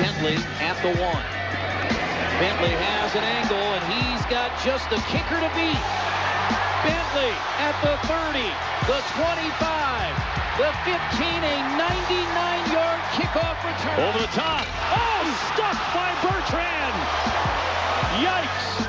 Bentley at the 1. Bentley has an angle, and he's got just the kicker to beat. Bentley at the 30, the 25, the 15, a 99-yard kickoff return. Over the top. Oh, stuffed by Bertrand. Yikes.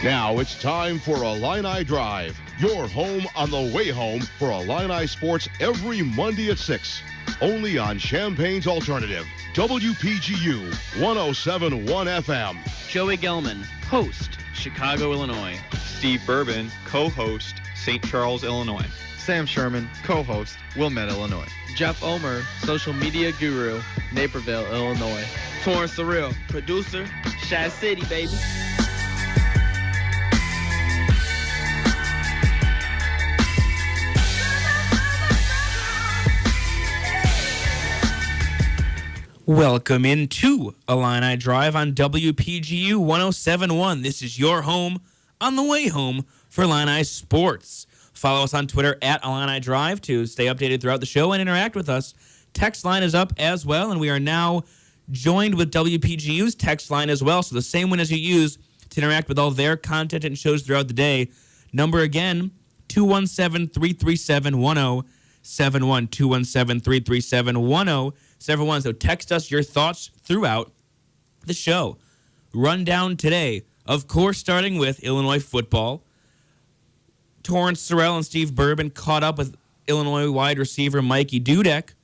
Now it's time for Illini Drive, your home on the way home for Illini sports every Monday at 6. Only on Champaign's Alternative, WPGU 107.1 FM. Joey Gelman, host, Chicago, Illinois. Steve Bourbon, co-host, St. Charles, Illinois. Sam Sherman, co-host, Wilmette, Illinois. Jeff Omer, social media guru, Naperville, Illinois. Torrance Surreal, producer, Shad City, baby. Welcome into Illini Drive on WPGU 107.1. This is your home on the way home for Illini sports. Follow us on Twitter at Illini Drive to stay updated throughout the show and interact with us. Text line is up as well, and we are now joined with WPGU's text line as well. So the same one as you use to interact with all their content and shows throughout the day. Number again, 217-337-1071, 217-337-1071. So text us your thoughts throughout the show. Rundown today, of course, starting with Illinois football. Torrance Surreal and Steve Bourbon caught up with Illinois wide receiver Mike Dudek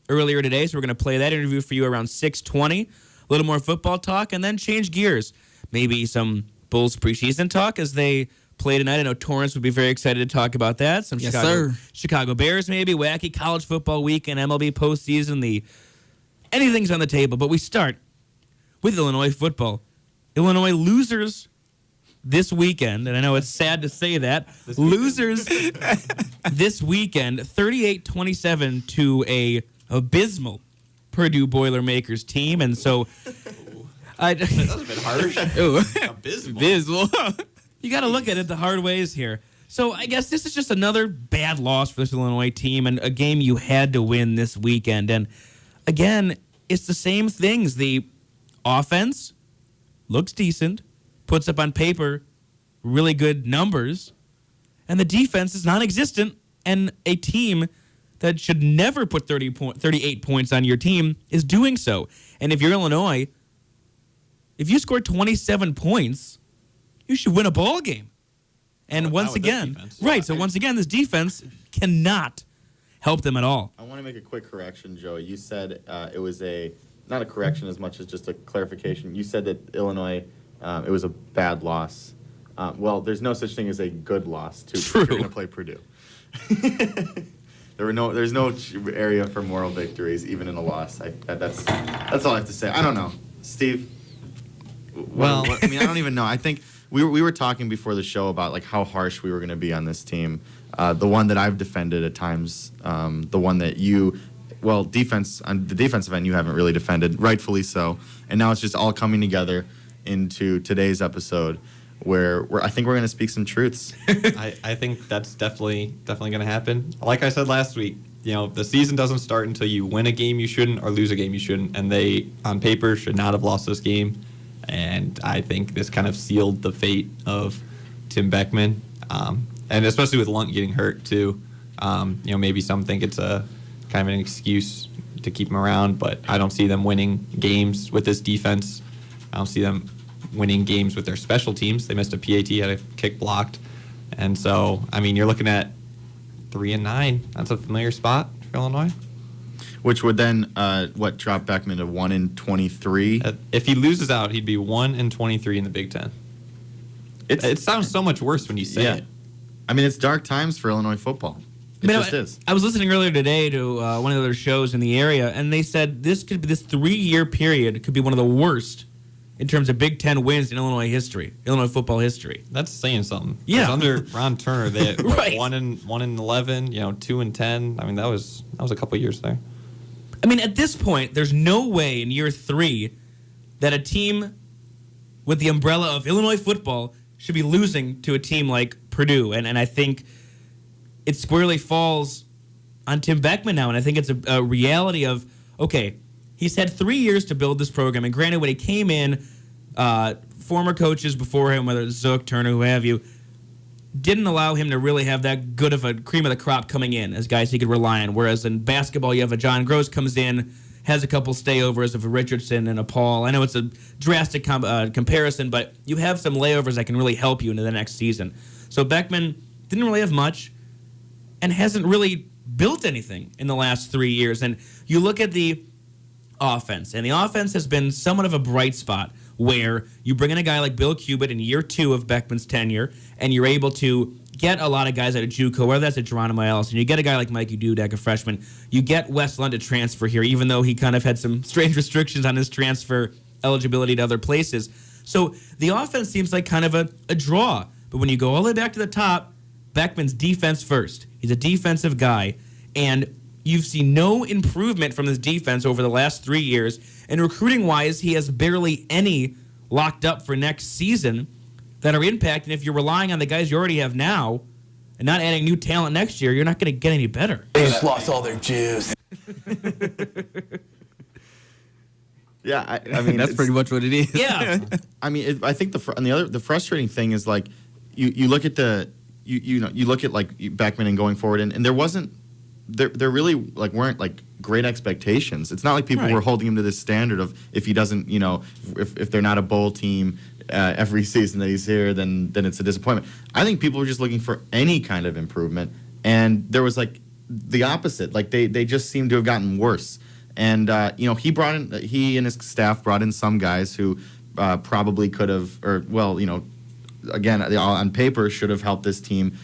earlier today, so we're going to play that interview for you around 6:20. A little more football talk, and then change gears. Maybe some Bulls preseason talk as they play tonight. I know Torrance would be very excited to talk about that. Some Chicago Bears, maybe wacky college football week and MLB postseason. Anything's on the table, but we start with Illinois football. Illinois losers this weekend, and I know it's sad to say that. Losers this weekend, 38-27 to a abysmal Purdue Boilermakers team, and so that was a bit harsh. Abysmal. You got to look at it the hard ways here. So I guess this is just another bad loss for this Illinois team and a game you had to win this weekend. And again, it's the same things. The offense looks decent, puts up on paper really good numbers, and the defense is non-existent, and a team that should never put 38 points on your team is doing so. And if you're Illinois, if you score 27 points, you should win a ball game. And once again, this defense cannot help them at all. I want to make a quick correction, Joey. You said it was not a correction as much as just a clarification. You said that Illinois, it was a bad loss. Well, there's no such thing as a good loss, too. True. You're going to play Purdue. There's no area for moral victories, even in a loss. That's all I have to say. I don't know. Steve? I don't even know. I think we were talking before the show about like how harsh we were going to be on this team. The one that I've defended at times, the one that defense on the defensive end you haven't really defended, rightfully so. And now it's just all coming together into today's episode where I think we're going to speak some truths. I think that's definitely going to happen. Like I said last week, the season doesn't start until you win a game you shouldn't or lose a game you shouldn't. And they, on paper, should not have lost this game. And I think this kind of sealed the fate of Tim Beckman. And especially with Lunt getting hurt, too. Maybe some think it's a kind of an excuse to keep him around, but I don't see them winning games with this defense. I don't see them winning games with their special teams. They missed a PAT, had a kick blocked. And so, you're looking at 3-9. That's a familiar spot for Illinois. Which would then, drop Beckman to 1-23? If he loses out, he'd be 1-23 in the Big Ten. It sounds so much worse when you say it. It's dark times for Illinois football. It just is. I was listening earlier today to one of the other shows in the area, and they said this 3-year period could be one of the worst in terms of Big Ten wins in Illinois football history. That's saying something. Yeah. Under Ron Turner, they had right. 1-11, 2-10. That was a couple years there. At this point, there's no way in year 3 that a team with the umbrella of Illinois football should be losing to a team like Purdue. And I think it squarely falls on Tim Beckman now. And I think it's a reality of, okay, He's had 3 years to build this program, and granted, when he came in, former coaches before him, whether it's Zook, Turner, who have you, didn't allow him to really have that good of a cream of the crop coming in as guys he could rely on. Whereas in basketball, you have a John Gross comes in, has a couple stayovers of a Richardson and a Paul. I know it's a drastic comparison, but you have some layovers that can really help you into the next season. So Beckman didn't really have much and hasn't really built anything in the last 3 years. And you look at the offense, and the offense has been somewhat of a bright spot where you bring in a guy like Bill Cubitt in year 2 of Beckman's tenure, and you're able to get a lot of guys out of JUCO, whether that's a Geronimo Allison. You get a guy like Mike Dudek, a freshman. You get Wes Lund to transfer here, even though he kind of had some strange restrictions on his transfer eligibility to other places. So the offense seems like kind of a draw. But when you go all the way back to the top, Beckman's defense first. He's a defensive guy, and you've seen no improvement from his defense over the last 3 years. And recruiting-wise, he has barely any locked up for next season that are impacting. If you're relying on the guys you already have now and not adding new talent next year, you're not going to get any better. They just lost all their juice. Yeah, I mean that's pretty much what it is. Yeah, I mean, I think the frustrating thing is like you look at you look at like Beckman and going forward, and there wasn't there really like weren't like great expectations. It's not like people were holding him to this standard of if he doesn't, if they're not a bowl team every season that he's here, then it's a disappointment. I think people were just looking for any kind of improvement, and there was like the opposite. Like they just seemed to have gotten worse. And he and his staff brought in some guys who probably could have, again, on paper should have helped this team,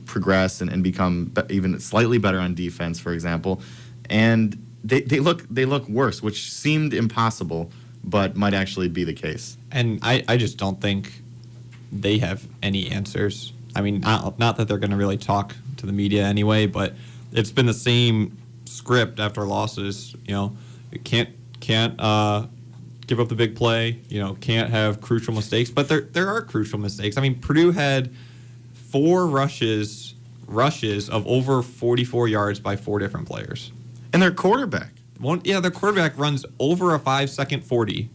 progress and become even slightly better on defense, for example. And they look worse, which seemed impossible, but might actually be the case. And I just don't think they have any answers. I mean, not that they're going to really talk to the media anyway, but it's been the same script after losses. Can't give up the big play. Can't have crucial mistakes. But there are crucial mistakes. I mean, Purdue had 4 rushes of over 44 yards by 4 different players. And their quarterback. Their quarterback runs over a 5-second 40,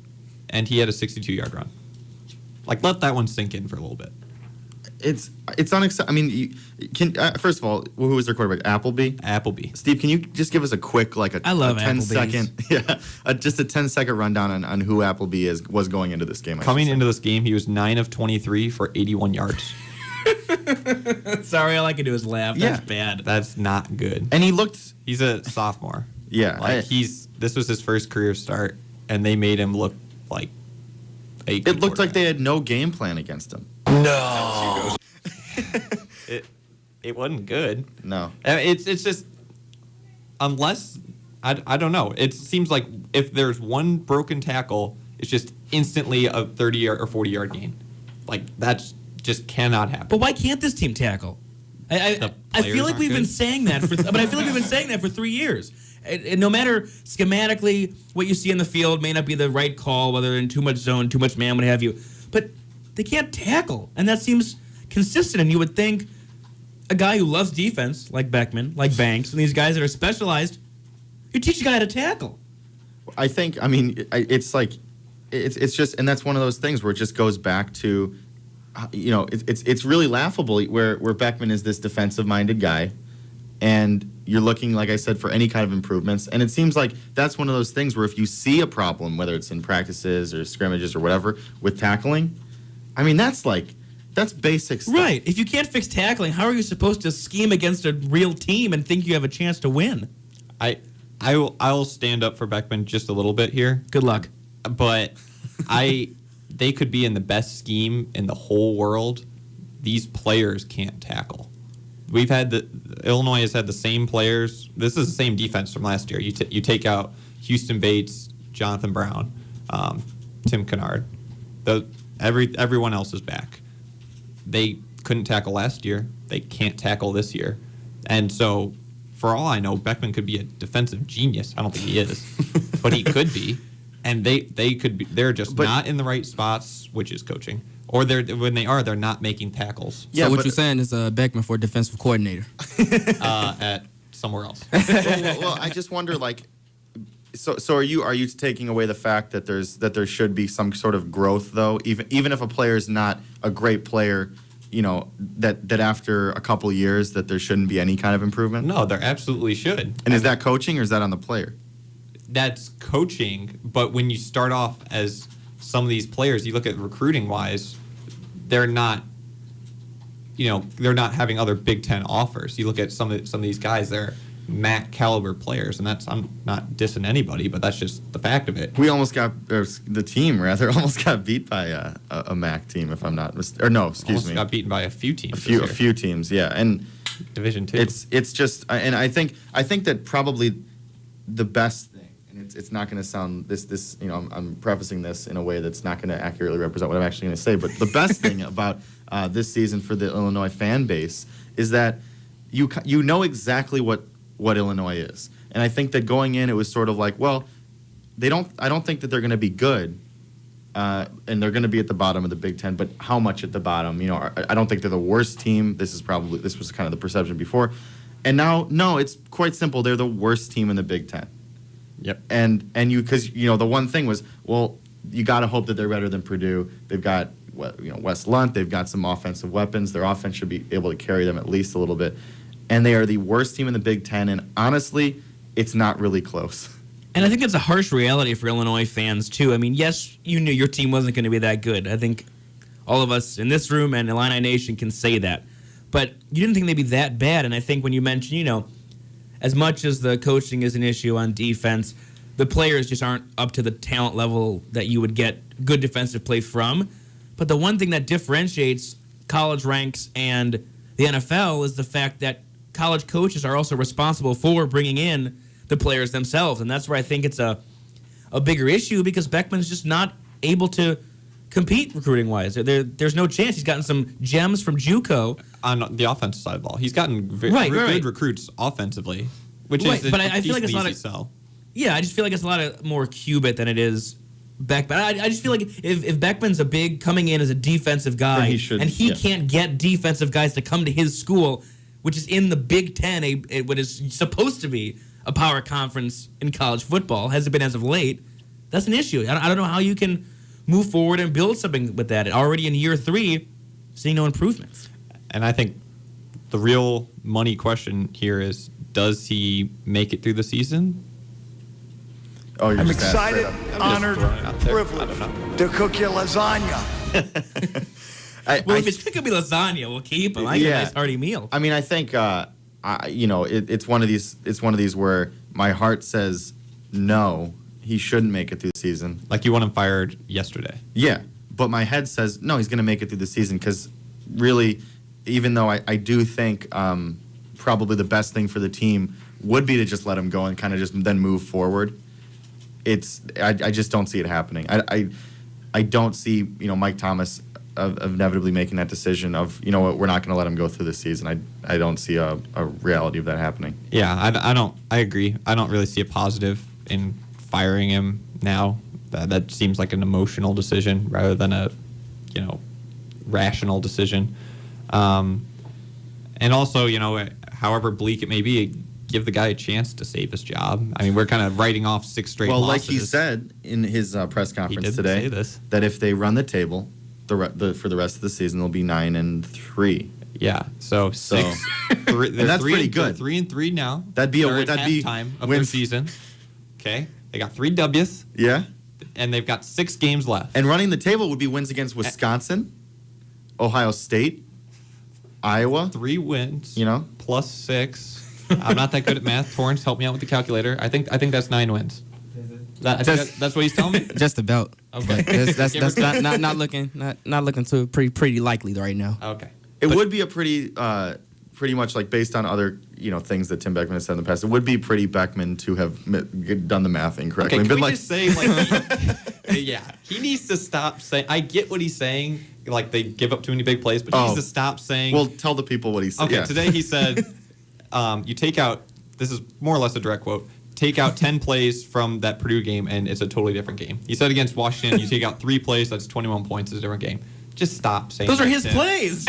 and he had a 62-yard run. Like, let that one sink in for a little bit. It's unacceptable. I mean, first of all, who was their quarterback? Appleby. Steve, can you just give us a quick, I love 10-second, just a 10-second rundown on who Appleby was going into this game? Coming into this game, he was 9 of 23 for 81 yards. Sorry, all I can do is laugh. That's bad. That's not good. And he's a sophomore. Yeah, this was his first career start, and they made him look like a good It looked like they had no game plan against him. No. It wasn't good. No. It's just, unless, I don't know. It seems like if there's one broken tackle, it's just instantly a 30 or 40-yard gain. Like, that's just cannot happen. But why can't this team tackle? I feel like we've been saying that but I feel like we've been saying that for 3 years. And no matter schematically what you see in the field may not be the right call, whether they're in too much zone, too much man, what have you. But they can't tackle, and that seems consistent. And you would think a guy who loves defense, like Beckman, like Banks, and these guys that are specialized, you teach a guy how to tackle. I think, it's like, it's just, and that's one of those things where it just goes back to, it's really laughable where Beckman is this defensive-minded guy, and you're looking, like I said, for any kind of improvements. And it seems like that's one of those things where if you see a problem, whether it's in practices or scrimmages or whatever, with tackling, that's basic stuff. Right. If you can't fix tackling, how are you supposed to scheme against a real team and think you have a chance to win? I'll stand up for Beckman just a little bit here. Good luck. But they could be in the best scheme in the whole world. These players can't tackle. Illinois has had the same players. This is the same defense from last year. You take out Houston Bates, Jonathan Brown, Tim Kennard. Everyone else is back. They couldn't tackle last year. They can't tackle this year. And so, for all I know, Beckman could be a defensive genius. I don't think he is, but he could be. And they could be. They're just not in the right spots, which is coaching. Or they're not making tackles. Yeah, so what you're saying is Beckman for defensive coordinator. At somewhere else. Well, I just wonder, So are you taking away the fact that there should be some sort of growth though, even if a player is not a great player, that after a couple years that there shouldn't be any kind of improvement? No, there absolutely should. And is that coaching or is that on the player? That's coaching, but when you start off as some of these players, you look at recruiting wise, they're not having other Big Ten offers. You look at some of these guys, they're MAC caliber players, and I'm not dissing anybody, but that's just the fact of it. We almost the team almost got beat by a MAC team, if I'm not mistaken. Or no, excuse me. Got beaten by a few teams. A few teams, yeah, and Division II. It's just, and I think that probably the best thing, and it's not going to sound this. I'm prefacing this in a way that's not going to accurately represent what I'm actually going to say. But the best thing about this season for the Illinois fan base is that you know exactly what Illinois is. And I think that going in, it was sort of like, well, I don't think that they're going to be good, and they're going to be at the bottom of the Big Ten, but how much at the bottom? I don't think they're the worst team. This was kind of the perception before. And now, no, it's quite simple. They're the worst team in the Big Ten. Yep. And because, the one thing was, well, you got to hope that they're better than Purdue. They've got, Wes Lunt. They've got some offensive weapons. Their offense should be able to carry them at least a little bit. And they are the worst team in the Big Ten, and honestly, it's not really close. And I think that's a harsh reality for Illinois fans, too. I mean, yes, you knew your team wasn't going to be that good. I think all of us in this room and Illini Nation can say that. But you didn't think they'd be that bad, and I think when you mention, as much as the coaching is an issue on defense, the players just aren't up to the talent level that you would get good defensive play from. But the one thing that differentiates college ranks and the NFL is the fact that college coaches are also responsible for bringing in the players themselves, and that's where I think it's a bigger issue because Beckman's just not able to compete recruiting-wise. There's no chance. He's gotten some gems from JUCO. On the offensive side of the ball. He's gotten good recruits offensively, which is but I feel like it's a lot of sell. Yeah, I just feel like it's a lot of more Cubit than it is Beckman. I just feel like if Beckman's coming in as a defensive guy and he can't get defensive guys to come to his school, which is in the Big Ten, what is supposed to be a power conference in college football, hasn't been as of late, that's an issue. I don't know how you can move forward and build something with that. Already in year 3, seeing no improvements. And I think the real money question here is, does he make it through the season? Oh, I'm excited, honored, privileged to cook you lasagna. If it's going to be lasagna, we'll keep him. I get a nice hearty meal. I mean, I think it's one of these. It's one of these where my heart says no, he shouldn't make it through the season. Like you want him fired yesterday. Yeah, but my head says no, he's going to make it through the season because really, even though I do think probably the best thing for the team would be to just let him go and kind of just then move forward. I just don't see it happening. I don't see Mike Thomas of inevitably making that decision of we're not going to let him go through the season. I don't see a reality of that happening. Yeah, I agree. I don't really see a positive in firing him now. That seems like an emotional decision rather than a rational decision. And also however bleak it may be, give the guy a chance to save his job. I mean, we're kind of writing off 6 straight losses. Well, like he said in his press conference today, that if they run the table for the rest of the season, they'll be 9-3. Yeah, so 6. And that's pretty good. 3-3 now. That'd be time of their season. Okay, they got 3 W's. Yeah, and they've got 6 games left. And running the table would be wins against Wisconsin, Ohio State, Iowa. 3 wins. Plus 6. I'm not that good at math. Torrance, help me out with the calculator. I think that's 9 wins. That's what he's telling me. Just about. Okay. That's not looking too pretty likely right now. Okay. It would be a pretty much like based on other things that Tim Beckman has said in the past. It would be pretty Beckman to have done the math incorrectly. Okay, can we just say he needs to stop saying. I get what he's saying. Like they give up too many big plays, but he needs to stop saying. Well, tell the people what he said. Okay, today he said. You take out, this is more or less a direct quote, take out 10 plays from that Purdue game and it's a totally different game. He said against Washington, you take out 3 plays, that's 21 points, it's a different game. just stop saying Those are that, his Tim. plays.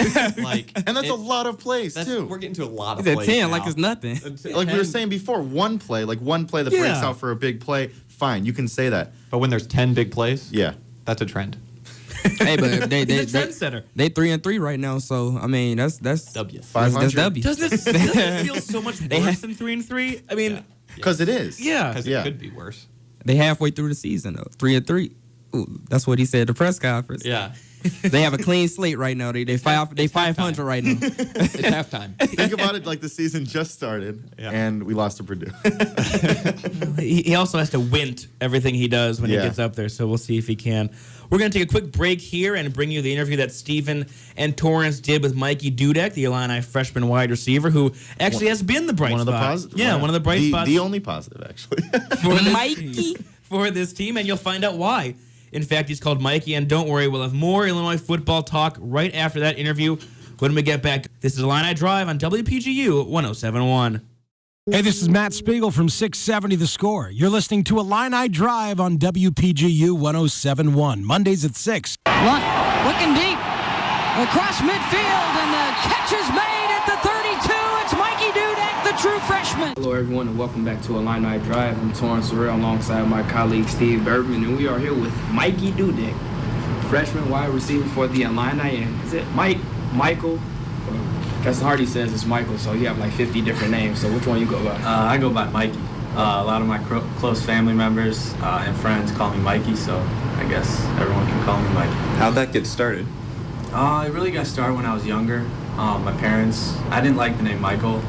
And that's a lot of plays, too. We're getting to a lot of He's at plays 10 now. like it's nothing. Like we were saying before, one play that breaks out for a big play, fine, you can say that. But when there's 10 big plays, yeah, that's a trend. Hey, but they trendsetter. They 3-3 right now, so I mean that's W. That's W. Doesn't it feel so much worse than 3-3? I mean, because it is. Yeah, because it could be worse. They halfway through the season though, 3-3. Ooh, that's what he said at the press conference. Yeah. They have a clean slate right now. They 500 right now. It's halftime. Think about it like the season just started, and we lost to Purdue. he also has to wint everything he does when he gets up there, so we'll see if he can. We're going to take a quick break here and bring you the interview that Stephen and Torrance did with Mikey Dudek, the Illini freshman wide receiver, who actually has been the bright spot. One of the bright spots. The only positive, actually. For this team, and you'll find out why. In fact, he's called Mikey, and don't worry, we'll have more Illinois football talk right after that interview when we get back. This is Illini Drive on WPGU 107.1. Hey, this is Matt Spiegel from 670 The Score. You're listening to Illini Drive on WPGU 107.1, Mondays at 6. Lunt looking deep across midfield, and the catch is made at the 32. It's Mikey Dudek, the true freshman. Hello, everyone, and welcome back to Illini Drive. I'm Torrance alongside my colleague Steve Bergman, and we are here with Mikey Dudek, freshman wide receiver for the Illini. And is it Michael? That's Hardy says it's Michael, so you have like 50 different names. So which one you go by? I go by Mikey. A lot of my close family members and friends call me Mikey, so I guess everyone can call me Mikey. How'd that get started? It really got started when I was younger. My parents, I didn't like the name Michael,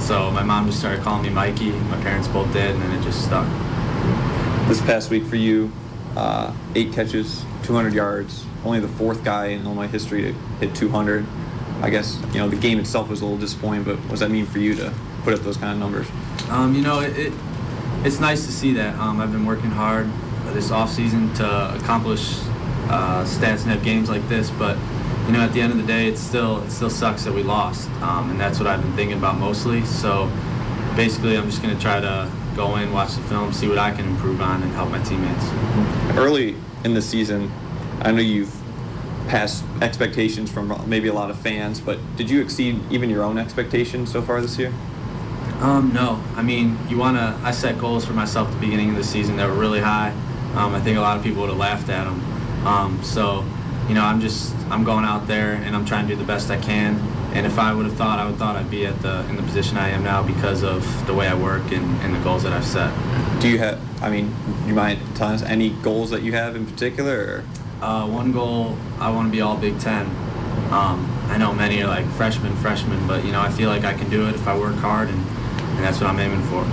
so my mom just started calling me Mikey. My parents both did, and then it just stuck. This past week for you, 8 catches, 200 yards, only the 4th guy in Illinois history to hit 200. I guess, the game itself was a little disappointing, but what does that mean for you to put up those kind of numbers? It's nice to see that. I've been working hard this offseason to accomplish stats and have games like this, but at the end of the day, it still sucks that we lost, and that's what I've been thinking about mostly. So basically, I'm just going to try to go in, watch the film, see what I can improve on, and help my teammates. Early in the season, I know you've passed expectations from maybe a lot of fans, but did you exceed even your own expectations so far this year? No. I mean, I set goals for myself at the beginning of the season that were really high. I think a lot of people would have laughed at them. So, I'm going out there and I'm trying to do the best I can. And if I would have thought, I'd be in the position I am now because of the way I work and the goals that I've set. Do you have, you mind telling us any goals that you have in particular? Or? One goal, I want to be all Big Ten. I know many are like freshman, but I feel like I can do it if I work hard, and that's what I'm aiming for.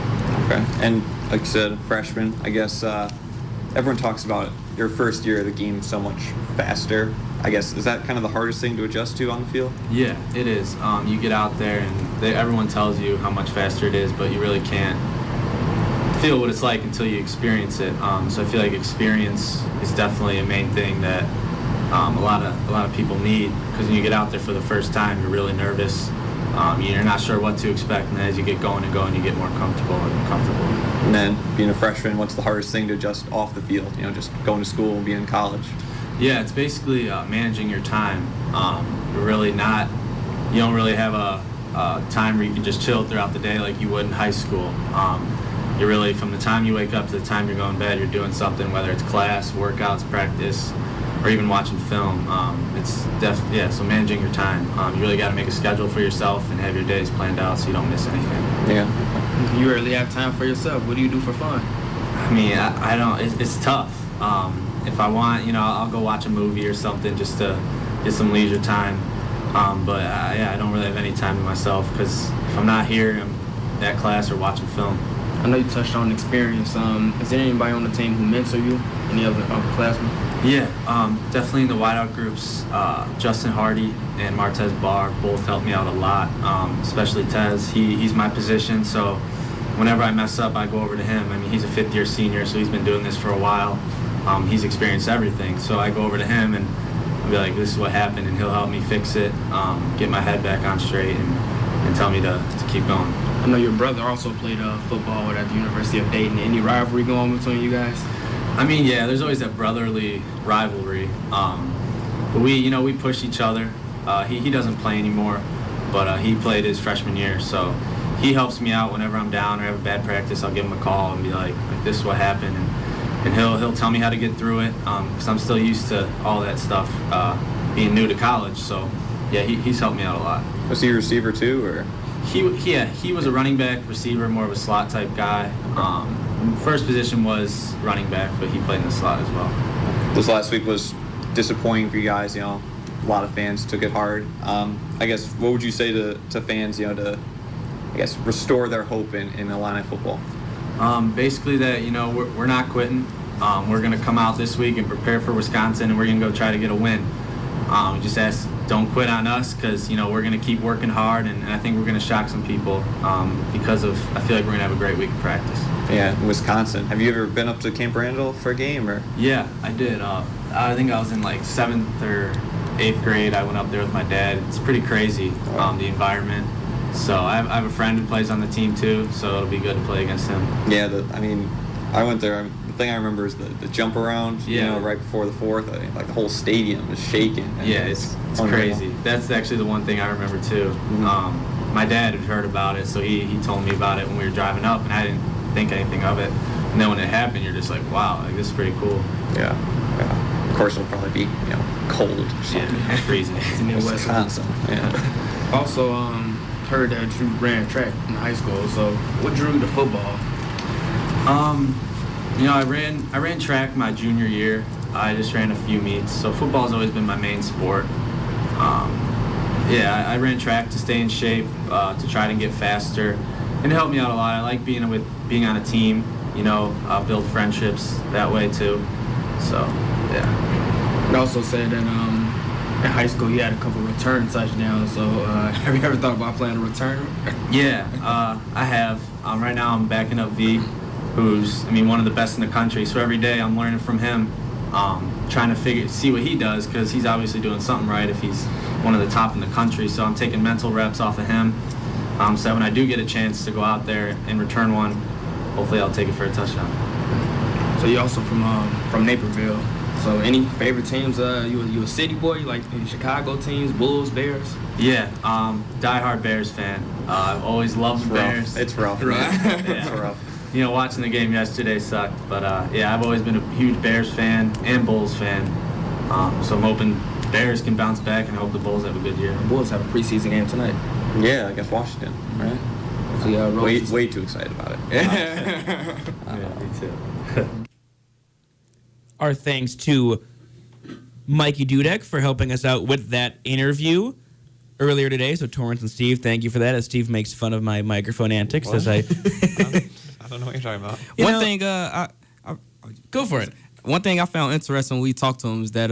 Okay. And like you said, freshman, I guess everyone talks about your first year of the game so much faster. I guess, is that kind of the hardest thing to adjust to on the field? Yeah, it is. You get out there and everyone tells you how much faster it is, but you really can't feel what it's like until you experience it. So I feel like experience is definitely a main thing that a lot of people need, because when you get out there for the first time, you're really nervous. You're not sure what to expect, and as you get going, you get more comfortable. And then being a freshman, what's the hardest thing to adjust off the field? Just going to school and being in college. Yeah, it's basically managing your time. You don't really have a time where you can just chill throughout the day like you would in high school. You're really, from the time you wake up to the time you're going to bed, you're doing something, whether it's class, workouts, practice, or even watching film. So managing your time. You really got to make a schedule for yourself and have your days planned out so you don't miss anything. Yeah. You rarely have time for yourself. What do you do for fun? I don't. It's tough. If I want, I'll go watch a movie or something just to get some leisure time. I don't really have any time to myself, because if I'm not here, I'm at class or watching film. I know you touched on experience. Is there anybody on the team who mentor you? Any other upperclassmen? Yeah, definitely in the wideout groups. Justin Hardy and Martez Barr both helped me out a lot, especially Tez. He's my position, so whenever I mess up, I go over to him. He's a 5th-year senior, so he's been doing this for a while. He's experienced everything, so I go over to him and I'll be like, this is what happened, and he'll help me fix it, get my head back on straight, and tell me to keep going. I know your brother also played football at the University of Dayton. Any rivalry going between you guys? Yeah, there's always that brotherly rivalry. But we push each other. He doesn't play anymore, but he played his freshman year, so he helps me out whenever I'm down or have a bad practice. I'll give him a call and be like this is what happened, and he'll tell me how to get through it, because I'm still used to all that stuff, being new to college. So yeah, he's helped me out a lot. Was he a receiver too, or? He was a running back, receiver, more of a slot type guy. First position was running back, but he played in the slot as well. This last week was disappointing for you guys. A lot of fans took it hard. I guess what would you say to fans, to I guess restore their hope in Illini football? Basically that we're not quitting. We're gonna come out this week and prepare for Wisconsin, and we're gonna go try to get a win. We just ask, don't quit on us, because we're gonna keep working hard, and I think we're gonna shock some people, because I feel like we're gonna have a great week of practice. Yeah, Wisconsin. Have you ever been up to Camp Randall for a game, or? Yeah, I did. I think I was in like 7th or 8th grade. I went up there with my dad. It's pretty crazy, the environment. So I have a friend who plays on the team too, so it'll be good to play against him. Yeah, I went there. The thing I remember is the jump around. Yeah. Right before the fourth, I think, like the whole stadium was shaking. Yeah, it's crazy. That's actually the one thing I remember too. Mm-hmm. My dad had heard about it, so he told me about it when we were driving up, and I didn't think anything of it. And then when it happened, you're just like, wow, this is pretty cool. Yeah. Of course, it'll probably be cold. Yeah, freezing. It's in Wisconsin. Yeah. Also, heard that you ran track in high school. So, what drew you to football? I ran track my junior year. I just ran a few meets. So football's always been my main sport. I ran track to stay in shape, to try to get faster, and it helped me out a lot. I like being on a team. Build friendships that way too. So, yeah. It also said that in high school you had a couple return touchdowns. So, have you ever thought about playing a returner? Yeah, I have. Right now I'm backing up V, who's one of the best in the country. So every day I'm learning from him, trying to see what he does, because he's obviously doing something right if he's one of the top in the country. So I'm taking mental reps off of him. So when I do get a chance to go out there and return one, hopefully I'll take it for a touchdown. So you're also from Naperville. So any favorite teams? You a city boy? You like any Chicago teams? Bulls, Bears? Yeah, diehard Bears fan. I've always loved the Bears. It's rough. Right? It's rough. Watching the game yesterday sucked, but I've always been a huge Bears fan and Bulls fan. So I'm hoping Bears can bounce back, and I hope the Bulls have a good year. The Bulls have a preseason game tonight. Yeah, against Washington, right? Way too excited about it. Yeah, me too. Our thanks to Mikey Dudek for helping us out with that interview earlier today. So Torrance and Steve, thank you for that, as Steve makes fun of my microphone antics. As I don't know what you're talking about. One thing, go for it. One thing I found interesting when we talked to him is that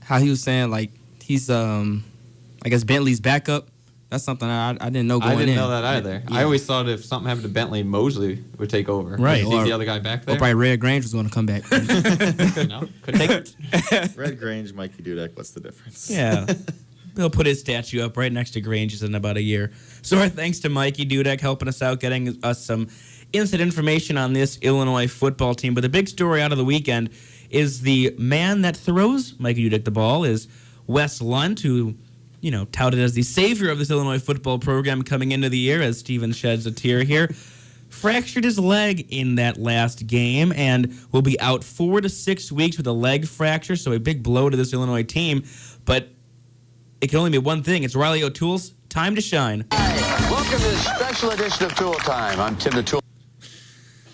how he was saying, like, he's I guess Bentley's backup. That's something I didn't know going in. I didn't know that either. Yeah. I always thought if something happened to Bentley, Mosley would take over. Right. He's the other guy back there. Or probably Red Grange was going to come back. Couldn't take it. Red Grange, Mikey Dudek, what's the difference? Yeah. He'll put his statue up right next to Grange's in about a year. So our thanks to Mikey Dudek helping us out, getting us some instant information on this Illinois football team. But the big story out of the weekend is the man that throws Mikey Dudek the ball is Wes Lunt, who touted as the savior of this Illinois football program coming into the year, as Steven sheds a tear here, fractured his leg in that last game and will be out 4 to 6 weeks with a leg fracture, so a big blow to this Illinois team. But it can only be one thing. It's Riley O'Toole's time to shine. Welcome to this special edition of Tool Time. I'm Tim the Tool.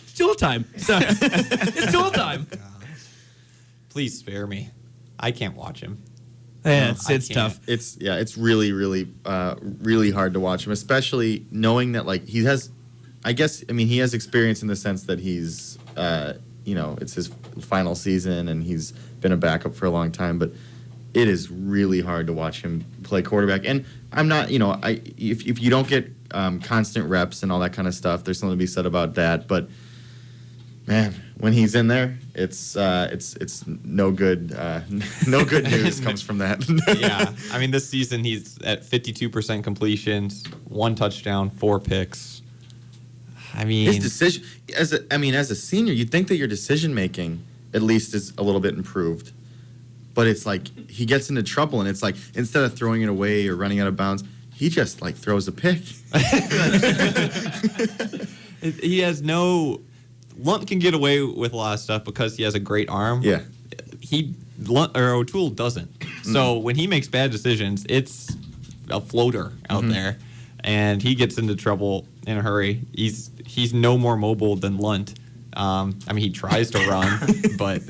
It's Tool time. It's Tool time. Please spare me. I can't watch him. Yeah, it's tough. It's really, really, really hard to watch him, especially knowing that he has, he has experience in the sense that he's, it's his final season and he's been a backup for a long time, but it is really hard to watch him play quarterback. And I'm not, if you don't get constant reps and all that kind of stuff, there's something to be said about that. But man, when he's in there, it's no good. No good news comes from that. Yeah, this season he's at 52% completions, 1 touchdown, 4 picks. His decision as a senior, you'd think that your decision making at least is a little bit improved. but it's like he gets into trouble, and it's like instead of throwing it away or running out of bounds, he just like throws a pick. He has no. Lunt can get away with a lot of stuff because he has a great arm. Yeah. O'Toole doesn't. So when he makes bad decisions, it's a floater out there, and he gets into trouble in a hurry. He's no more mobile than Lunt. I mean, he tries to run, but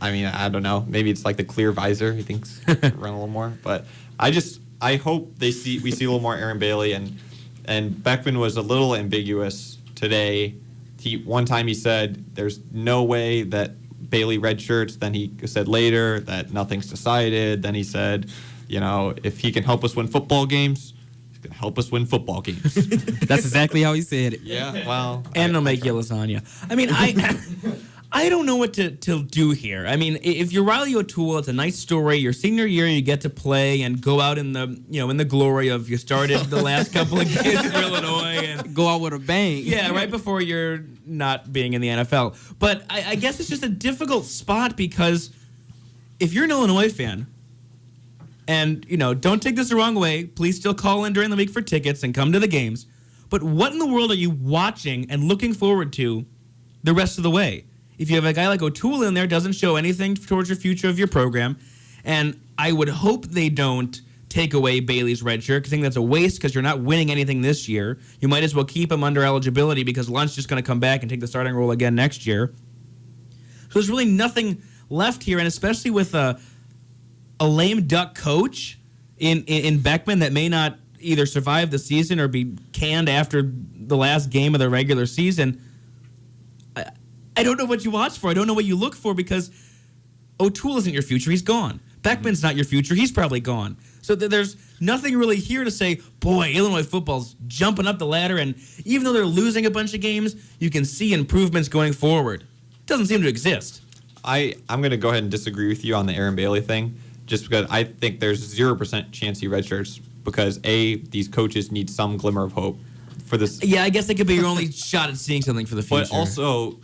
I don't know. Maybe it's like the clear visor. He thinks he can run a little more. But I hope we see a little more Aaron Bailey, and Beckman was a little ambiguous today. One time he said there's no way that Bailey redshirts. Then he said later that nothing's decided. Then he said, if he can help us win football games, he's going to help us win football games. That's exactly how he said it. Yeah, well. And they'll make you lasagna. I mean, I don't know what to do here. I mean, if you're Riley O'Toole, it's a nice story. Your senior year, you get to play and go out in the glory of you started the last couple of games for Illinois and go out with a bang. Yeah, right before you're not being in the NFL. But I guess it's just a difficult spot because if you're an Illinois fan, and don't take this the wrong way, please still call in during the week for tickets and come to the games. But what in the world are you watching and looking forward to the rest of the way? If you have a guy like O'Toole in there, doesn't show anything towards your future of your program. And I would hope they don't take away Bailey's red shirt, because I think that's a waste because you're not winning anything this year. You might as well keep him under eligibility because Lunt's just going to come back and take the starting role again next year. So there's really nothing left here, and especially with a lame duck coach in Beckman that may not either survive the season or be canned after the last game of the regular season. I don't know what you watch for. I don't know what you look for because O'Toole isn't your future. He's gone. Beckman's not your future. He's probably gone. So there's nothing really here to say, boy, Illinois football's jumping up the ladder, and even though they're losing a bunch of games, you can see improvements going forward. It doesn't seem to exist. I'm going to go ahead and disagree with you on the Aaron Bailey thing, just because I think there's 0% chance he redshirts because, these coaches need some glimmer of hope for this. Yeah, I guess that could be your only shot at seeing something for the future. But also,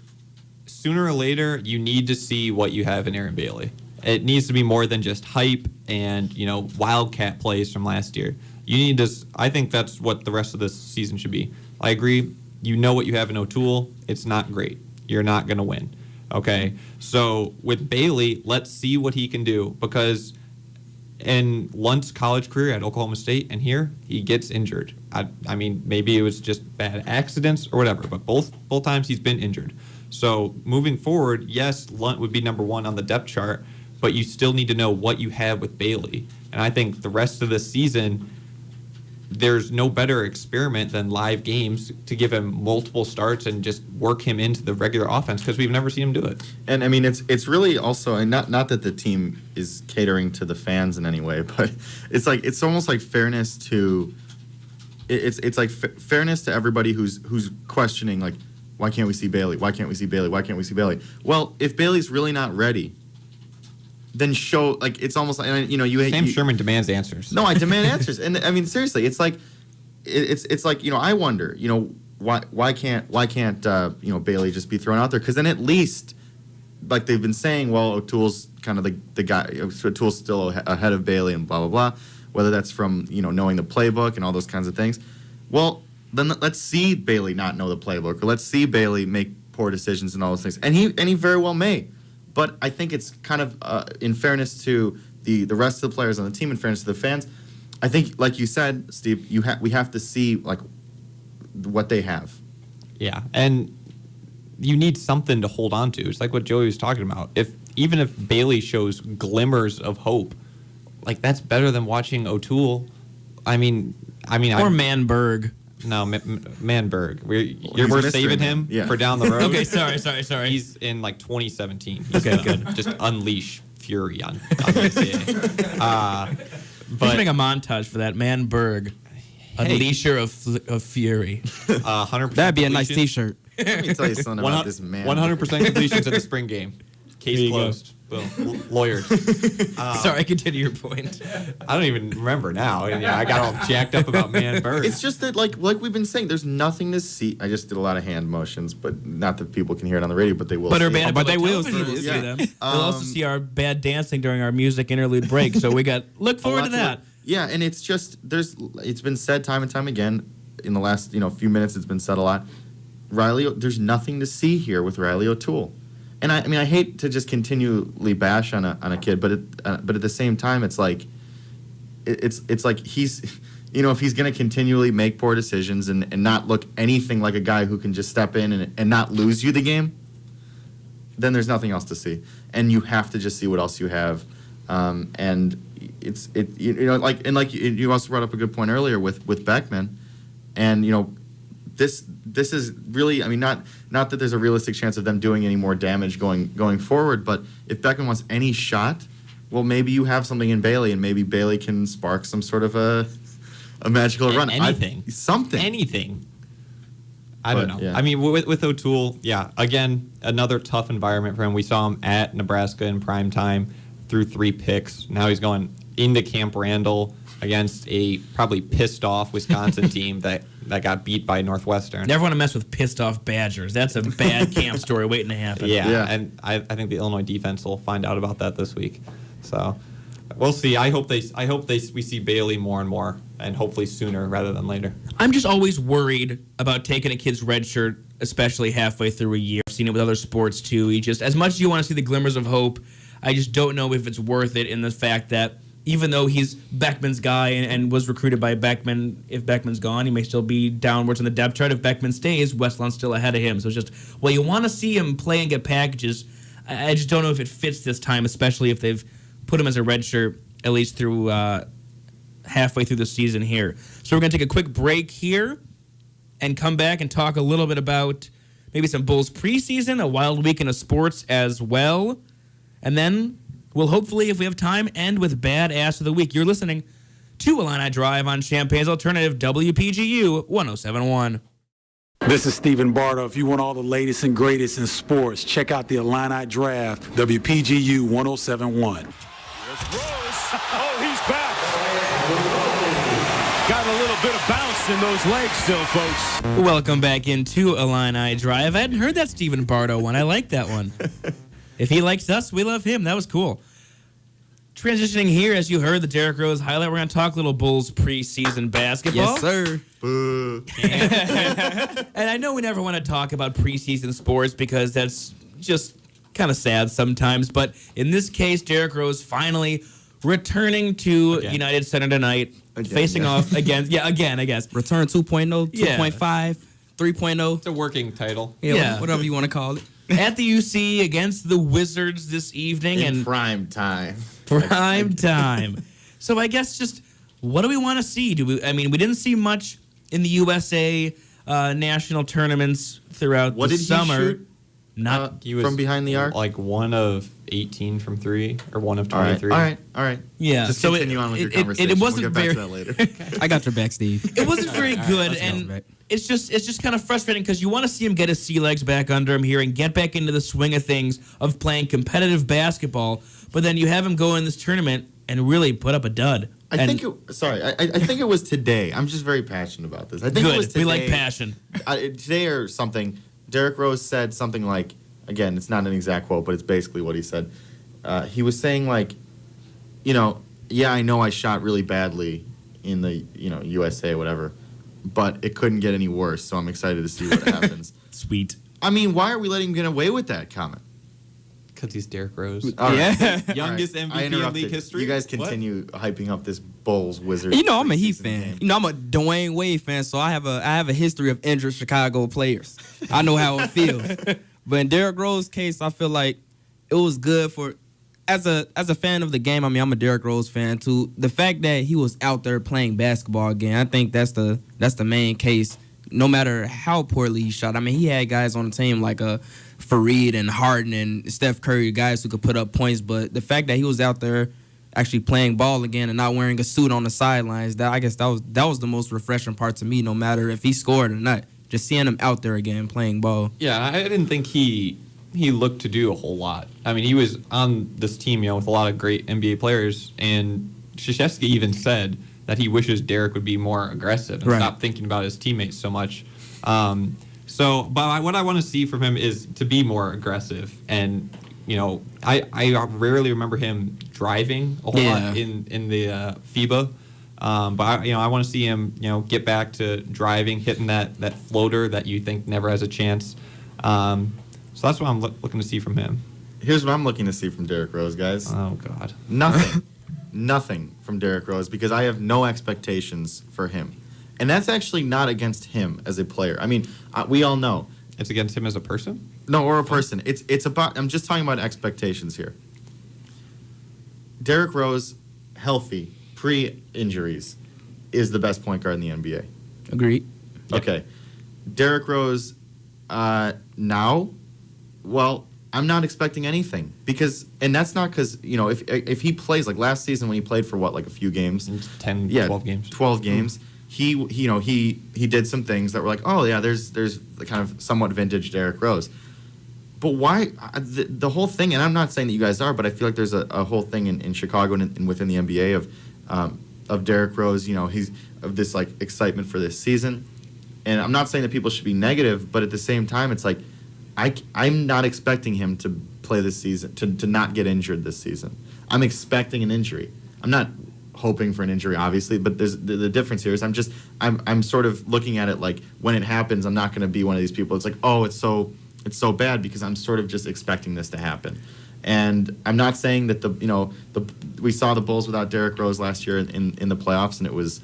sooner or later, you need to see what you have in Aaron Bailey. It needs to be more than just hype and, wildcat plays from last year. You need to. I think that's what the rest of this season should be. I agree. You know what you have in O'Toole. It's not great. You're not going to win. Okay? So with Bailey, let's see what he can do, because in Lunt's college career at Oklahoma State and here, he gets injured. I mean, maybe it was just bad accidents or whatever, but both times he's been injured. So moving forward, yes, Lunt would be number one on the depth chart, but you still need to know what you have with Bailey. And I think the rest of this season, there's no better experiment than live games to give him multiple starts and just work him into the regular offense, because we've never seen him do it. And I mean, it's really also, and not that the team is catering to the fans in any way, but it's almost like fairness to fairness to everybody who's questioning, like, why can't we see Bailey? Why can't we see Bailey? Why can't we see Bailey? Well, if Bailey's really not ready, then show, like, it's almost like, Sam Sherman demands answers. No, I demand answers. And I mean, seriously, it's like I wonder, why can't Bailey just be thrown out there? Because then at least, like they've been saying, well, O'Toole's kind of the guy, O'Toole's still ahead of Bailey and blah, blah, blah, whether that's from, knowing the playbook and all those kinds of things. Well, then let's see Bailey not know the playbook, or let's see Bailey make poor decisions and all those things. And he very well may. But I think it's kind of, in fairness to the rest of the players on the team, in fairness to the fans, I think, like you said, Steve, we have to see, like, what they have. Yeah, and you need something to hold on to. It's like what Joey was talking about. Even if Bailey shows glimmers of hope, like, that's better than watching O'Toole. Or Manberg. No, Manberg. We're saving him for down the road. Okay, sorry. He's in, like, 2017. He's okay, good. Just unleash fury on NCAA. But make a montage for that. Manberg, unleasher of fury. 100%. That'd be a nice T-shirt. Let me tell you something about this man. 100% completions at the spring game. Case closed. Well, lawyers. Sorry, continue your point. I don't even remember now. And, I got all jacked up about Man Bird. It's just that, like we've been saying, there's nothing to see. I just did a lot of hand motions, but not that people can hear it on the radio, but they will. But see they will see them. They'll also see our bad dancing during our music interlude break. So we got look forward to that. Yeah, and it's just it's been said time and time again in the last few minutes. It's been said a lot. There's nothing to see here with Riley O'Toole. And I hate to just continually bash on a kid, but at the same time, it's like he's, if he's going to continually make poor decisions and not look anything like a guy who can just step in and not lose you the game, then there's nothing else to see, and you have to just see what else you have, and you also brought up a good point earlier with Beckman, and This is really, not that there's a realistic chance of them doing any more damage going forward, but if Beckman wants any shot, well, maybe you have something in Bailey, and maybe Bailey can spark some sort of a magical run. Anything. Anything. I don't know. Yeah. With O'Toole, again, another tough environment for him. We saw him at Nebraska in prime time, threw 3 picks. Now he's going into Camp Randall against a probably pissed off Wisconsin team that got beat by Northwestern. Never want to mess with pissed off Badgers. That's a bad camp story waiting to happen. Yeah. And I think the Illinois defense will find out about that this week. So we'll see. I hope we see Bailey more and more, and hopefully sooner rather than later. I'm just always worried about taking a kid's red shirt, especially halfway through a year. I've seen it with other sports too. As much as you want to see the glimmers of hope, I just don't know if it's worth it in the fact that even though he's Beckman's guy and was recruited by Beckman, if Beckman's gone, he may still be downwards in the depth chart. If Beckman stays, Westlawn's still ahead of him. So it's just, you want to see him play and get packages. I just don't know if it fits this time, especially if they've put him as a redshirt at least through halfway through the season here. So we're going to take a quick break here and come back and talk a little bit about maybe some Bulls preseason, a wild weekend of sports as well. And then we'll hopefully, if we have time, end with Bad Ass of the Week. You're listening to Illini Drive on Champaign's Alternative, WPGU 107.1. This is Stephen Bardo. If you want all the latest and greatest in sports, check out the Illini Draft, WPGU 107.1. There's Rose. Oh, he's back. Got a little bit of bounce in those legs still, folks. Welcome back into Illini Drive. I hadn't heard that Stephen Bardo one. I like that one. If he likes us, we love him. That was cool. Transitioning here, as you heard the Derrick Rose highlight, we're going to talk little Bulls preseason basketball. Yes, sir. Boo. And I know we never want to talk about preseason sports because that's just kind of sad sometimes. But in this case, Derrick Rose finally returning to United Center tonight, facing off against, again, I guess. Return 2.0, 2.5, 3.0. It's a working title. Yeah, whatever you want to call it. At the UC against the Wizards this evening. In prime time. Prime time. So I guess just what do we want to see? We didn't see much in the USA national tournaments throughout the summer. He shoot? He was from behind the arc? Like 1 of 18 from 3 or 1 of 23. All right. Yeah. Just continue on with your conversation. It wasn't we'll get back to that later. I got your back, Steve. It wasn't very good, and it's just kind of frustrating because you want to see him get his sea legs back under him here and get back into the swing of things of playing competitive basketball, but then you have him go in this tournament and really put up a dud. I think it was today. I'm just very passionate about this. I think good. It was today. We like passion. Today or something, Derrick Rose said something like, again, it's not an exact quote, but it's basically what he said. He was saying like, I know I shot really badly in the USA or whatever, but it couldn't get any worse, so I'm excited to see what happens. Sweet. Why are we letting him get away with that comment? Because he's Derrick Rose. Right. Youngest MVP in league history. You guys continue hyping up this Bulls Wizards. I'm a Heat fan. I'm a Dwayne Wade fan, so I have a history of injured Chicago players. I know how it feels. But in Derrick Rose's case, I feel like it was good for as a fan of the game. I'm a Derrick Rose fan too. The fact that he was out there playing basketball again, I think that's the main case. No matter how poorly he shot, he had guys on the team like Fareed and Harden and Steph Curry, guys who could put up points. But the fact that he was out there actually playing ball again and not wearing a suit on the sidelines, that was the most refreshing part to me. No matter if he scored or not, just seeing him out there again playing ball. Yeah, I didn't think he he looked to do a whole lot. I mean, he was on this team, with a lot of great NBA players, and Krzyzewski even said that he wishes Derek would be more aggressive and stop thinking about his teammates so much. But what I want to see from him is to be more aggressive. And, I rarely remember him driving a whole lot in the FIBA. But I want to see him, get back to driving, hitting that floater that you think never has a chance. So that's what I'm looking to see from him. Here's what I'm looking to see from Derrick Rose, guys. Oh, God. Nothing. Nothing from Derrick Rose because I have no expectations for him. And that's actually not against him as a player. I mean, we all know. It's against him as a person? No, or a person. It's about, I'm just talking about expectations here. Derrick Rose, healthy, pre-injuries, is the best point guard in the NBA. Agreed. Okay. Derrick Rose, now, well, I'm not expecting anything because, and that's not because, if he plays like last season when he played for what, like a few games, 12 games. 12 games. He did some things that were like, oh yeah, there's the kind of somewhat vintage Derrick Rose. But why the whole thing? And I'm not saying that you guys are, but I feel like there's a whole thing in Chicago and within the NBA of Derrick Rose. He's of this like excitement for this season. And I'm not saying that people should be negative, but at the same time, it's like I'm not expecting him to play this season, to not get injured this season. I'm expecting an injury. I'm not hoping for an injury, obviously, but there's the difference here is I'm sort of looking at it like when it happens, I'm not going to be one of these people. It's like, oh, it's so bad because I'm sort of just expecting this to happen. And I'm not saying that we saw the Bulls without Derrick Rose last year in the playoffs, and it was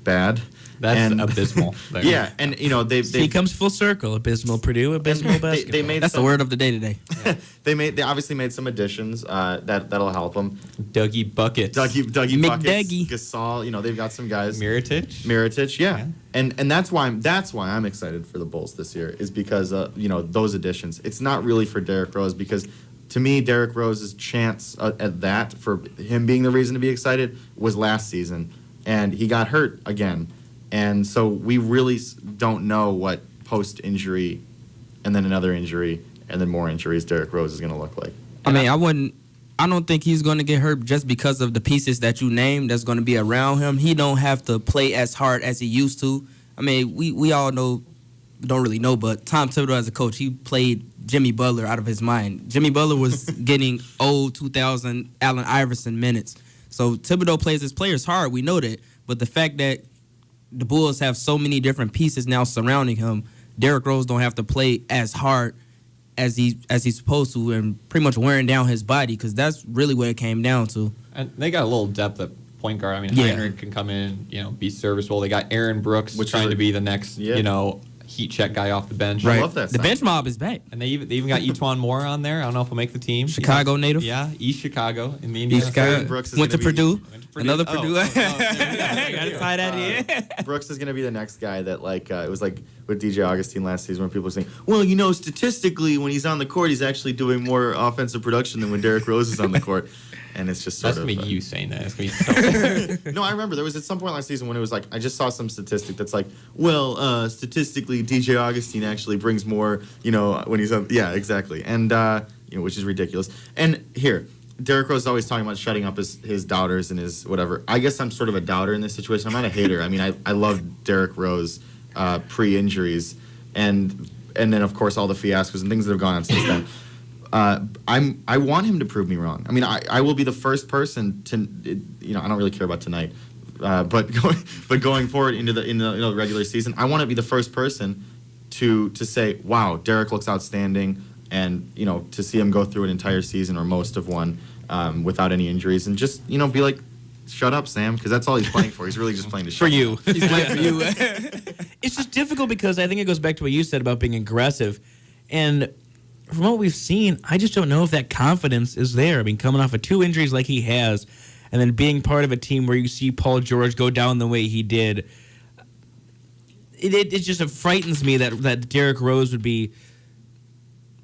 bad. That's abysmal. There. Yeah, and he comes full circle. Abysmal Purdue, abysmal basketball. That's the word of the day today. Yeah. They obviously made some additions that'll help them. Dougie Buckets, Dougie Buckets, Gasol. They've got some guys. Mirotic, yeah. And that's why I'm excited for the Bulls this year is because those additions. It's not really for Derrick Rose because to me Derrick Rose's chance at that for him being the reason to be excited was last season, and he got hurt again. And so we really don't know what post-injury and then another injury and then more injuries Derrick Rose is going to look like. I don't think he's going to get hurt just because of the pieces that you named that's going to be around him. He don't have to play as hard as he used to. I mean, we all know, don't really know, but Tom Thibodeau as a coach, he played Jimmy Butler out of his mind. Jimmy Butler was getting old 2000 Allen Iverson minutes. So Thibodeau plays his players hard. We know that. But the fact that the Bulls have so many different pieces now surrounding him, Derrick Rose don't have to play as hard as he's supposed to and pretty much wearing down his body because that's really what it came down to. And they got a little depth at point guard. I mean, Heinrich can come in, be serviceable. They got Aaron Brooks trying to be the next, heat check guy off the bench. Right. I love that. The bench mob is back. And they even got Etuan Moore on there. I don't know if he'll make the team. Chicago native. Yeah, East Chicago in the Indiana. East Chicago. Brooks went to Purdue. Another Oh, Purdue. oh, Gotta tie that in. Brooks is going to be the next guy that, it was like with DJ Augustine last season when people were saying, well, statistically, when he's on the court, he's actually doing more offensive production than when Derrick Rose is on the court. And it's just sort That's of... That's going to be you saying that. It's going to be so... No, I remember. There was at some point last season when it was like, I just saw some statistic that's like, well, statistically, DJ Augustine actually brings more, when he's on... Yeah, exactly. And, which is ridiculous. And here... Derrick Rose is always talking about shutting up his doubters and his whatever. I guess I'm sort of a doubter in this situation. I'm not a hater. I mean, I love Derrick Rose pre-injuries, and then of course all the fiascos and things that have gone on since then. I want him to prove me wrong. I mean, I will be the first person to, I don't really care about tonight, but going forward into the regular season, I want to be the first person to say, wow, Derrick looks outstanding. And, to see him go through an entire season or most of one without any injuries and just, be like, shut up, Sam, because that's all he's playing for. He's really just playing to shut for you. Up. He's playing for you. It's just difficult because I think it goes back to what you said about being aggressive. And from what we've seen, I just don't know if that confidence is there. I mean, coming off of 2 injuries like he has and then being part of a team where you see Paul George go down the way he did, it just frightens me that Derrick Rose would be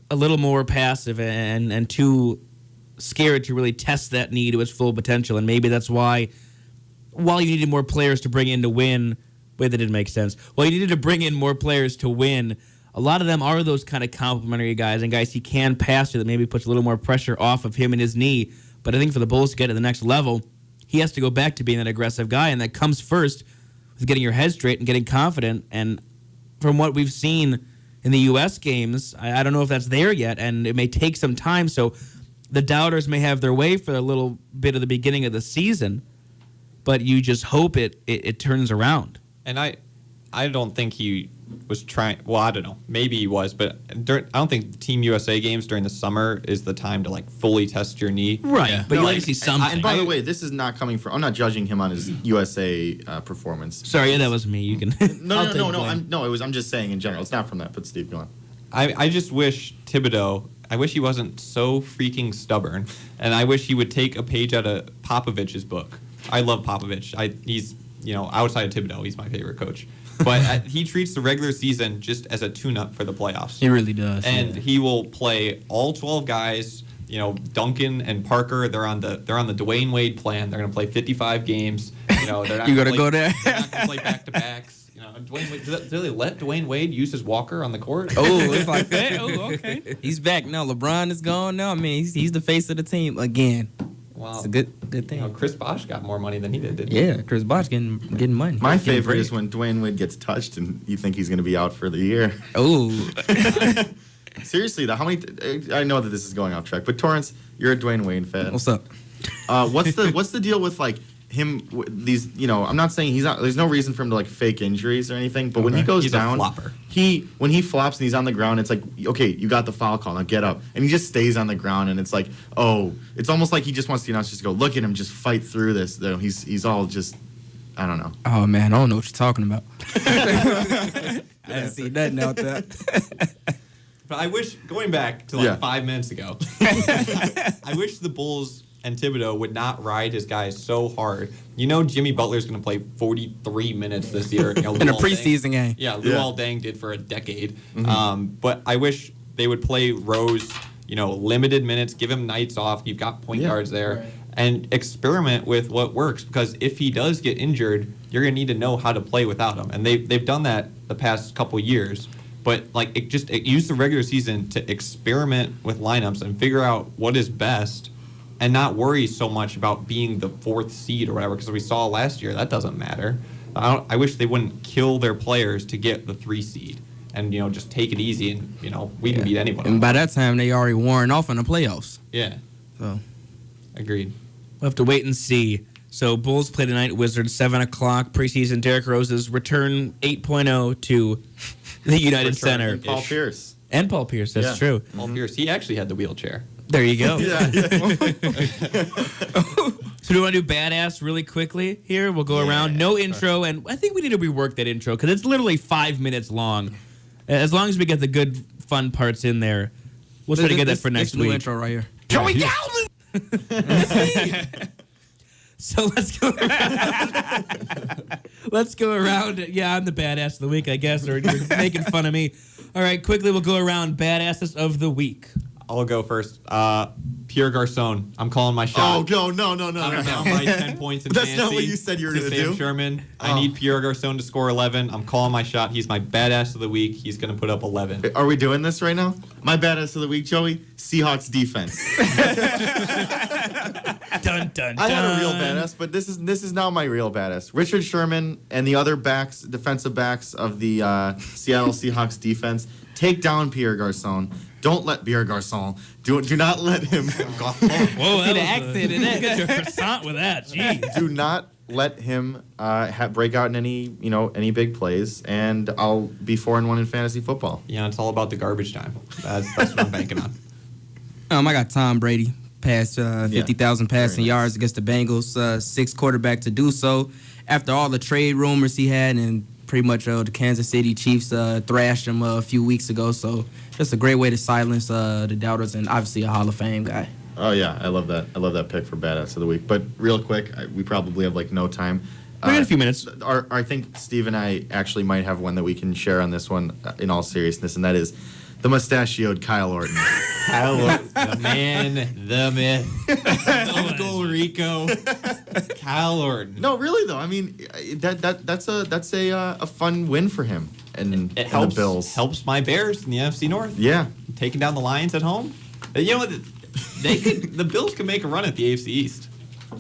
a little more passive and too scared to really test that knee to its full potential. And maybe that's why, while you needed more players to bring in to win, wait, that didn't make sense. Well, you needed to bring in more players to win, a lot of them are those kind of complimentary guys and guys he can pass to that maybe puts a little more pressure off of him and his knee. But I think for the Bulls to get to the next level, he has to go back to being that aggressive guy, and that comes first with getting your head straight and getting confident. And from what we've seen in the U.S. games, I don't know if that's there yet, and it may take some time. So the doubters may have their way for a little bit of the beginning of the season, but you just hope it turns around. And I don't think he was trying. Well, I don't know. Maybe he was, but I don't think Team USA games during the summer is the time to like fully test your knee. Right, yeah. But you like to see something. And by the way, this is not coming from. I'm not judging him on his USA performance. Sorry, that was me. You can. I'm just saying in general. It's not from that. But Steve, go on. I just wish Thibodeau. I wish he wasn't so freaking stubborn, and I wish he would take a page out of Popovich's book. I love Popovich. He's outside of Thibodeau, he's my favorite coach. But he treats the regular season just as a tune-up for the playoffs. He really does. And he will play all 12 guys. Duncan and Parker, they're on the Dwayne Wade plan. They're going to play 55 games. They're not you got to go there. They're not going to play back-to-backs. Dwayne Wade, do they let Dwayne Wade use his walker on the court? Oh, it's like that. Oh, okay. He's back now. LeBron is gone now. I mean, he's the face of the team again. Wow. It's a good thing. Chris Bosh got more money than he did, didn't he? Yeah, Chris Bosh getting money. My favorite is when Dwayne Wade gets touched and you think he's going to be out for the year. Oh. Seriously, though, how many? I know that this is going off track, but Torrance, you're a Dwayne Wade fan. What's up? What's the deal with like him? These, I'm not saying he's not. There's no reason for him to like fake injuries or anything. But when he goes down, a flopper. When he flops and he's on the ground, it's like, okay, you got the foul call, now get up, and he just stays on the ground, and it's like, oh, it's almost like he just wants the announcers to go, look at him, just fight through this. He's all just, I don't know. Oh man, I don't know what you're talking about. I didn't see nothing out there. But I wish, going back to 5 minutes ago, I wish the Bulls and Thibodeau would not ride his guys so hard. Jimmy Butler's going to play 43 minutes this year. In a preseason game. Yeah, Luol Deng did for a decade. Mm-hmm. But I wish they would play Rose, limited minutes, give him nights off. You've got point guards there. Right. And experiment with what works. Because if he does get injured, you're going to need to know how to play without him. And they've done that the past couple years. But use the regular season to experiment with lineups and figure out what is best, and not worry so much about being the 4th seed or whatever. Because we saw last year that doesn't matter. I wish they wouldn't kill their players to get the 3 seed, and just take it easy, and we can beat anyone. And by that time they already worn off in the playoffs. Yeah. So, agreed. We'll have to wait and see. So Bulls play tonight. Wizards 7:00 preseason. Derrick Rose's return 8.0 to the United Center. And Paul Pierce. And Paul Pierce. That's true. Paul Pierce. He actually had the wheelchair. There you go. Yeah. So do we want to do badass really quickly here? We'll go around. No intro, and I think we need to rework that intro because it's literally 5 minutes long. As long as we get the good, fun parts in there, we'll try to get that for next week. New intro right here. Joey Galvin! So let's go around. Let's go around. Yeah, I'm the badass of the week, I guess, or you're making fun of me. All right, quickly, we'll go around badasses of the week. I'll go first. Pierre Garçon. I'm calling my shot. Oh, no. My 10 points in That's fantasy. not what you said you were going to Sam do. Sherman. I need Pierre Garçon to score 11. I'm calling my shot. He's my badass of the week. He's going to put up 11. Are we doing this right now? My badass of the week, Joey? Seahawks defense. Dun, dun, dun. I had a real badass, but this is now my real badass. Richard Sherman and the other defensive backs of the Seattle Seahawks defense take down Pierre Garçon. Don't let Pierre Garçon. Do not let him. Whoa, see the accent in it. Get your croissant with that. Jeez. Do not let him break out in any big plays, and I'll be 4-1 in fantasy football. Yeah, it's all about the garbage time. That's what I'm banking on. I got Tom Brady passed 50,000 passing yards against the Bengals, sixth quarterback to do so after all the trade rumors he had, and pretty much the Kansas City Chiefs thrashed him a few weeks ago. So just a great way to silence the doubters, and obviously a Hall of Fame guy. Oh yeah, I love that. I love that pick for badass of the week. But real quick, we probably have no time. We got a few minutes. I think Steve and I actually might have one that we can share on this one in all seriousness, and that is the mustachioed Kyle Orton. Kyle Orton, the man, the myth, Uncle Rico, Kyle Orton. No, really though. I mean, that's a fun win for him. it helps the Bills. Helps my Bears in the NFC North. Yeah, taking down the Lions at home. You know what? The Bills could make a run at the AFC East.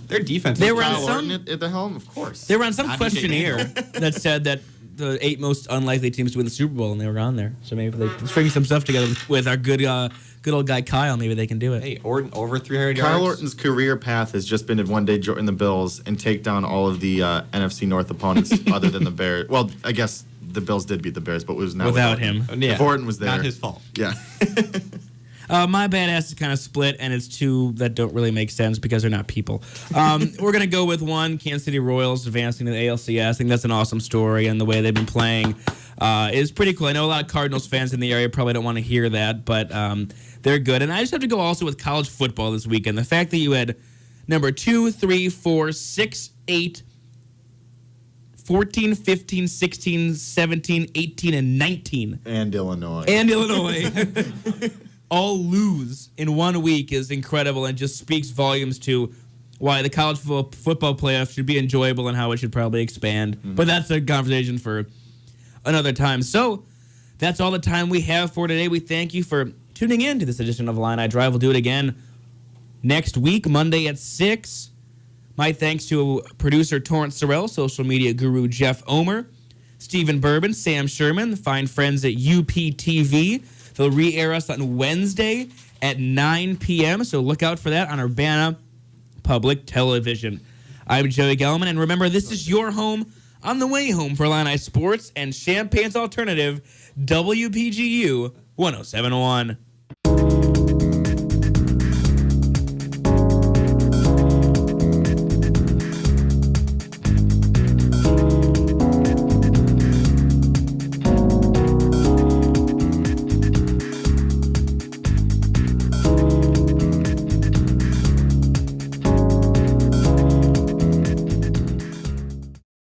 Their defense. They were on some at the helm, of course. They were on some questionnaire that said that the 8 most unlikely teams to win the Super Bowl, and they were on there. So maybe they string some stuff together with our good old guy Kyle. Maybe they can do it. Hey, Orton over 300 yards. Kyle Orton's career path has just been to one day join the Bills and take down all of the NFC North opponents other than the Bears. Well, I guess the Bills did beat the Bears, but it was not without him. Yeah. If Orton was there, not his fault. Yeah. My badass is kind of split, and it's two that don't really make sense because they're not people. We're going to go with one, Kansas City Royals advancing to the ALCS. I think that's an awesome story, and the way they've been playing is pretty cool. I know a lot of Cardinals fans in the area probably don't want to hear that, but they're good. And I just have to go also with college football this weekend. The fact that you had number 2, 3, 4, 6, 8, 14, 15, 16, 17, 18, and 19. And Illinois. All lose in 1 week is incredible and just speaks volumes to why the college football playoff should be enjoyable and how it should probably expand. Mm-hmm. But that's a conversation for another time. So that's all the time we have for today. We thank you for tuning in to this edition of Illini Drive. We'll do it again next week, Monday at 6. My thanks to producer Torrance Sorrell, social media guru Jeff Omer, Stephen Bourbon, Sam Sherman, the fine friends at UPTV. They'll re-air us on Wednesday at 9 p.m., so look out for that on Urbana Public Television. I'm Joey Gelman, and remember, this is your home on the way home for Illini Sports and Champagne's Alternative, WPGU 107.1.